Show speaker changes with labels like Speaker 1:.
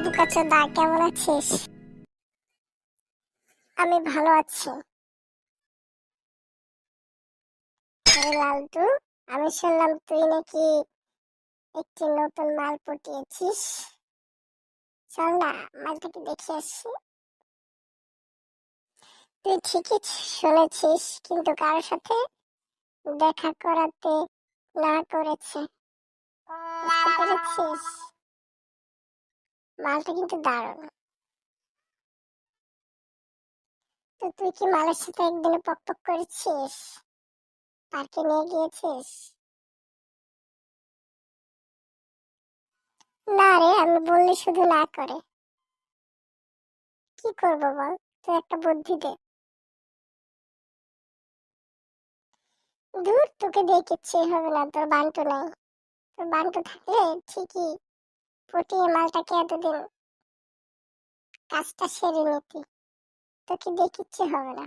Speaker 1: বুকাচোদা, কেমন আছিস? আমি ভালো আছি। আরে লালটু, আমি শুনলাম তুই নাকি একটি নতুন মাল পটিয়েছিস। চল না, মালটাকে দেখে আসি। তুই ঠিকই শুনেছিস, কিন্তু কারোর সাথে দেখা করাতে না করেছে। বুঝতে পেরেছিস? মালটা কিন্তু দারুণ। তো তুই কি মালের সাথে একদিনে পক পক করেছিস? পার্কে নিয়ে গিয়েছিস? না রে, আমি বললি শুধু না করে। কি করবো বল, তুই একটা বুদ্ধি দে। দূর, তোকে দিয়ে কিচ্ছুই হবে না, তোর বান্টু নাই। তোর বান্টু থাকলে ঠিকই পটিয়ে মালটাকে এতদিন কাজটা সেরে নিতি। তোকে দিয়ে কিচ্ছু হবে না।